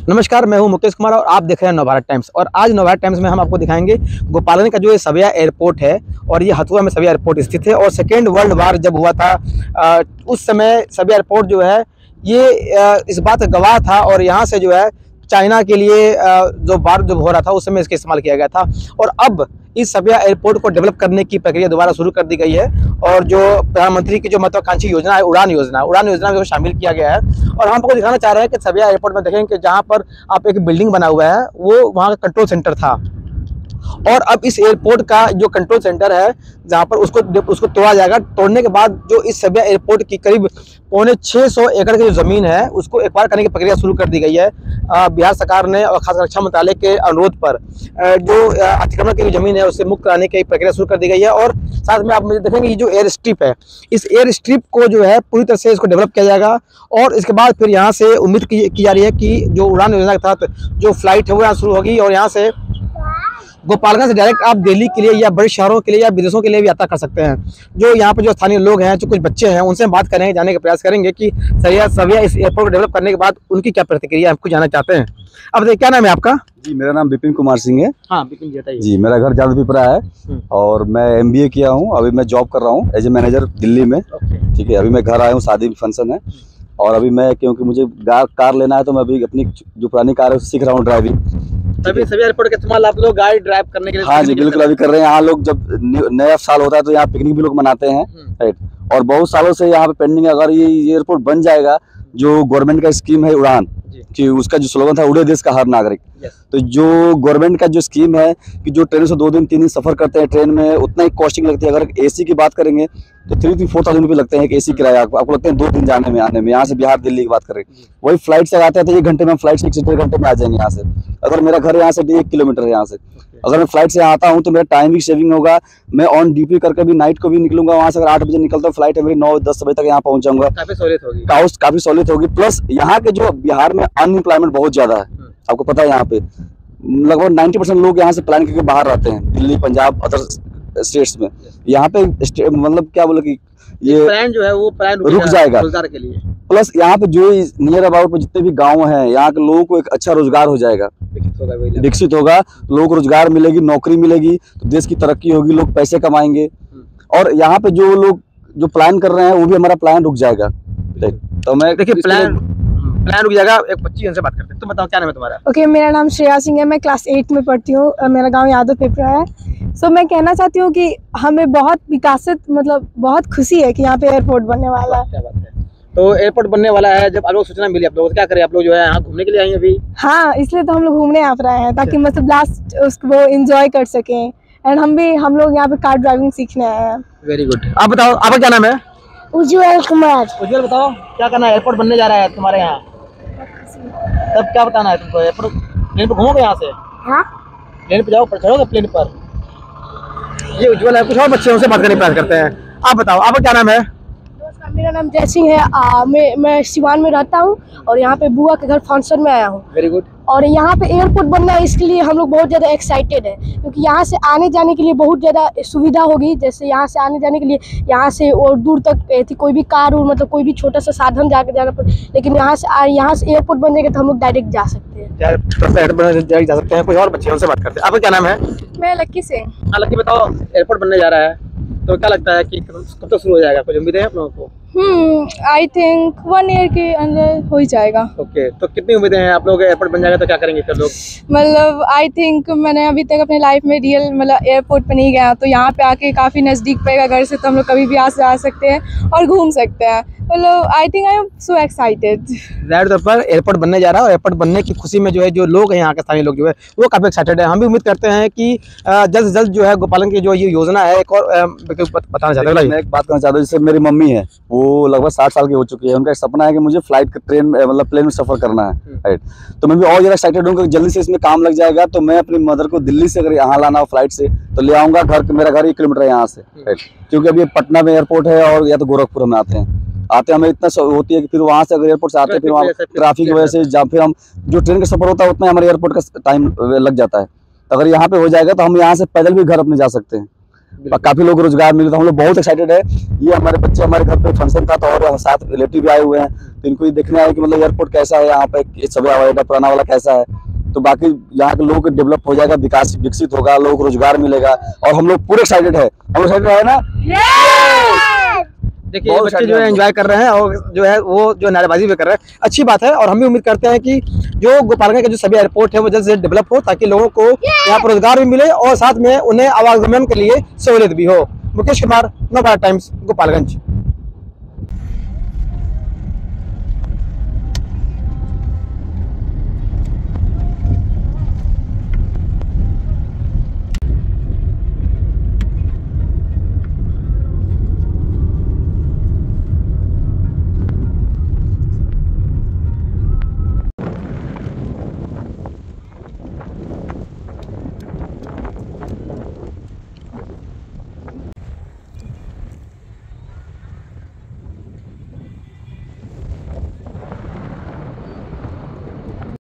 नमस्कार, मैं हूं मुकेश कुमार और आप देख रहे हैं नवभारत टाइम्स। और आज नवभारत टाइम्स में हम आपको दिखाएंगे गोपालगंज का जो ये सविया एयरपोर्ट है और ये हथुआ में सविया एयरपोर्ट स्थित है। और सेकेंड वर्ल्ड वार जब हुआ था उस समय सविया एयरपोर्ट जो है ये इस बात का गवाह था। और यहाँ से जो है चाइना के लिए जो वार जब हो रहा था उस समय इसका इस्तेमाल किया गया था। और अब इस सविया एयरपोर्ट को डेवलप करने की प्रक्रिया दोबारा शुरू कर दी गई है। और जो प्रधानमंत्री की जो महत्वाकांक्षी योजना है उड़ान योजना में शामिल किया गया है। और हम आपको दिखाना चाह रहे हैं कि सविया एयरपोर्ट में देखेंगे कि जहाँ पर आप एक बिल्डिंग बना हुआ है वो वहाँ का कंट्रोल सेंटर था। और अब इस एयरपोर्ट का जो कंट्रोल सेंटर है जहाँ पर उसको तोड़ा जाएगा। तोड़ने के बाद जो इस सविया एयरपोर्ट की करीब 650 एकड़ की जो जमीन है उसको एक्वायर करने की प्रक्रिया शुरू कर दी गई है बिहार सरकार ने। और खास रक्षा मंत्रालय के अनुरोध पर जो अतिक्रमण की जमीन है उससे मुक्त कराने की प्रक्रिया शुरू कर दी गई है। और साथ में आप मुझे देखेंगे ये जो एयर स्ट्रिप है, इस एयर स्ट्रिप को जो है पूरी तरह से इसको डेवलप किया जाएगा। और इसके बाद फिर यहाँ से उम्मीद की जा रही है कि जो उड़ान योजना के तहत जो फ्लाइट है वो यहाँ शुरू होगी। और यहाँ से गोपालगंज से डायरेक्ट आप दिल्ली के लिए या बड़े शहरों के लिए या विदेशों के लिए भी यात्रा कर सकते हैं। जो यहाँ पर जो स्थानीय लोग हैं, जो कुछ बच्चे हैं, उनसे बात करेंगे, जानने का प्रयास करेंगे कि सविया इस एयरपोर्ट को डेवलप करने के बाद उनकी क्या प्रतिक्रिया हमको जानना चाहते हैं। अब देखिए, क्या नाम है आपका? जी, मेरा नाम विपिन कुमार सिंह है। हाँ, विपिन जी बताइए। जी, मेरा घर जादवपुरा है और मैं MBA किया हूँ। अभी मैं जॉब कर रहा हूँ एज ए मैनेजर दिल्ली में। ठीक है, अभी मैं घर आया हूँ, शादी फंक्शन है। और अभी मैं क्योंकि मुझे कार लेना है तो मैं अभी अपनी जो पुरानी कार है सीख रहा हूँ ड्राइविंग। अभी सविया एयरपोर्ट का इस्तेमाल आप लोग गाड़ी ड्राइव करने के लिए? हाँ जी, बिल्कुल अभी कर रहे हैं। यहाँ लोग जब नया साल होता है तो यहाँ पिकनिक भी लोग मनाते हैं, राइट। और बहुत सालों से यहाँ पे पेंडिंग है। अगर ये एयरपोर्ट बन जाएगा, जो गवर्नमेंट का स्कीम है उड़ान, कि उसका जो स्लोगन था उड़े देश का हर नागरिक, तो जो गवर्नमेंट का जो स्कीम है कि जो ट्रेन से 2 दिन 3 दिन सफर करते हैं ट्रेन में उतना ही कॉस्टिंग लगती है। अगर AC की बात करेंगे तो 3 से 4,000 रुपये लगते हैं एक AC किराया। आपको लगते हैं 2 दिन जाने में आने में। यहाँ से बिहार दिल्ली की बात करें, वही फ्लाइट से आते हैं तो 1 घंटे में, फ्लाइट से 1 घंटे में आ जाएंगे यहाँ से। अगर मेरा घर यहाँ से 1 किलोमीटर है यहाँ से, अगर मैं फ्लाइट से आता हूँ तो मेरा टाइम भी सेविंग होगा। मैं ऑन ड्यूटी करके भी नाइट को भी निकलूंगा वहाँ से। अगर 8 बजे निकलता हूँ फ्लाइट है मेरी, 9-10 बजे तक यहाँ पहुँच जाऊंगा। काफी सहूलियत होगी, काफी सहूलियत होगी। प्लस यहाँ के जो बिहार में अनएम्प्लॉयमेंट बहुत ज्यादा है, आपको पता है। यहाँ पे लगभग 90% लोग यहाँ से प्लान करके बाहर रहते हैं, दिल्ली, पंजाब, अदर स्टेट्स में। यहाँ पे मतलब क्या बोले कि ये प्लान जो है वो प्लान रुक जाएगा रोजगार के लिए। प्लस यहाँ पे जो नियर अबाउट पे जितने भी गांव हैं यहाँ के लोगों को एक अच्छा रोजगार हो जाएगा, विकसित होगा। लोगों को रोजगार मिलेगी, नौकरी मिलेगी तो देश की तरक्की होगी, लोग पैसे कमाएंगे। और यहाँ पे जो लोग जो प्लान कर रहे हैं वो भी हमारा प्लान रुक जाएगा। तो मैं देखिए प्लान रुक जाएगा। एक बच्ची उनसे बात करते हैं। तुम बताओ, क्या नाम है तुम्हारा? ओके, मेरा नाम श्रेया सिंह है। मैं क्लास 8 में पढ़ती हूँ। मेरा गांव यादवपुरा है। मैं कहना चाहती हूँ कि हमें बहुत विकसित, मतलब बहुत खुशी है कि यहाँ पे एयरपोर्ट बनने वाला है। क्या बात है। तो एयरपोर्ट बनने वाला है, जब आप लोग सूचना मिली आप लोगों को, क्या करें? आप लोग जो है यहाँ घूमने के लिए आए हैं अभी? हाँ, इसलिए तो हम लोग घूमने आ रहे हैं ताकि मतलब लास्ट उसको एंजॉय कर सकें। एंड हम लोग यहाँ पे कार ड्राइविंग सीखने आए हैं। Very good. आप बताओ, आपका क्या नाम है? उज्जवल कुमार। उज्जवल, बताओ क्या करना है? एयरपोर्ट बनने जा रहा है तुम्हारे यहाँ, तब क्या बताना है तुमको? एयरपोर्ट प्लेन पर घूमोगे यहाँ से? हाँ, प्लेन पर जाओ, चढ़ोगे प्लेन पर? ये उज्जवल है। कुछ और बच्चे उनसे बात करने का प्रयास करते हैं। आप बताओ, आपका क्या नाम है? मेरा नाम जय सिंह है। मैं सिवान में रहता हूँ और यहाँ पे बुआ के घर फंक्शन में आया हूँ। Very good. और यहाँ पे एयरपोर्ट बनना है, इसके लिए हम लोग बहुत ज़्यादा एक्साइटेड है क्योंकि यहाँ से आने जाने के लिए बहुत ज़्यादा सुविधा होगी। जैसे यहाँ से आने जाने के लिए यहाँ से और दूर तक कोई भी कार और मतलब कोई भी छोटा सा साधन जाकर जाना पड़े, लेकिन यहाँ से एयरपोर्ट बन जाएगा तो हम लोग डायरेक्ट जा सकते हैं। डायरेक्ट जा सकते हैं। कोई और बच्चे उनसे बात करते हैं। आपका क्या नाम है? मैं लक्की सिंह। हाँ लक्की, बताओ एयरपोर्ट बनने जा रहा है तो क्या लगता है कि कब तक शुरू हो जाएगा? कुछ उम्मीद है आप लोगों को? आई थिंक 1 ईयर के अंदर हो ही जाएगा। ओके, तो कितनी उम्मीदें हैं आप लोग? एयरपोर्ट बन जाएगा तो क्या करेंगे फिर लोग? मतलब आई थिंक मैंने अभी तक अपने लाइफ में रियल मतलब एयरपोर्ट पे नहीं गया, तो यहाँ पे आके काफ़ी नज़दीक पड़ेगा घर से, तो हम लोग कभी भी आ सकते हैं और घूम सकते हैं। मतलब I think I am so excited. ज़ाहिर तौर पर एयरपोर्ट बनने जा रहा है और एयरपोर्ट बनने की खुशी में जो है जो लोग हैं यहाँ के स्थानीय लोग जो है वो काफ़ी एक्साइटेड है। हम भी उम्मीद करते हैं कि जल्द से जल्द जो है गोपालगंज की जो ये योजना है। एक और बताना चाहते हैं, मैं एक बात कहना चाहता हूँ। जैसे मेरी मम्मी है, वो लगभग 60 साल की हो चुकी है। उनका एक सपना है कि मुझे फ्लाइट ट्रेन मतलब प्लेन में सफर करना है, राइट। तो मैं भी और ज़्यादा एक्साइटेड हूँ कि जल्दी से इसमें काम लग जाएगा तो मैं अपनी मदर को दिल्ली से अगर यहाँ लाना हो फ्लाइट से तो ले आऊँगा। मेरा घर 1 किलोमीटर है यहाँ से, राइट। क्योंकि अभी पटना में एयरपोर्ट है और या तो गोरखपुर में आते हमें इतना होती है कि फिर वहाँ से अगर एयरपोर्ट से आते हैं फिर वहाँ ट्रैफिक की वजह से फिर हम जो ट्रेन का सफर होता है उतना हमारे एयरपोर्ट का टाइम लग जाता है। तो अगर यहाँ पे हो जाएगा तो हम यहाँ से पैदल भी घर अपने जा सकते हैं। काफी लोग को रोजगार मिले, तो हम लोग बहुत एक्साइटेड है। ये हमारे बच्चे, हमारे घर पे फंक्शन था तो और साथ रिलेटिव भी आए हुए हैं, तो इनको ये देखने आए कि मतलब एयरपोर्ट कैसा है यहाँ पे, सभी हवाई अड्डा पुराना वाला कैसा है। तो बाकी यहाँ के लोगों को डेवलप हो जाएगा, विकास विकसित होगा, लोगों को रोजगार मिलेगा, और हम लोग पूरे एक्साइटेड है। हम एक्साइटेड है ना? देखिए बच्चे जो है एंजॉय कर रहे हैं और जो है वो जो नारेबाजी भी कर रहे हैं, अच्छी बात है। और हम भी उम्मीद करते हैं कि जो गोपालगंज का जो सभी एयरपोर्ट है वो जल्द से जल्द डेवलप हो, ताकि लोगों को यहाँ पर रोजगार भी मिले और साथ में उन्हें आवागमन के लिए सहूलियत भी हो। मुकेश कुमार, नवभारत टाइम्स, गोपालगंज।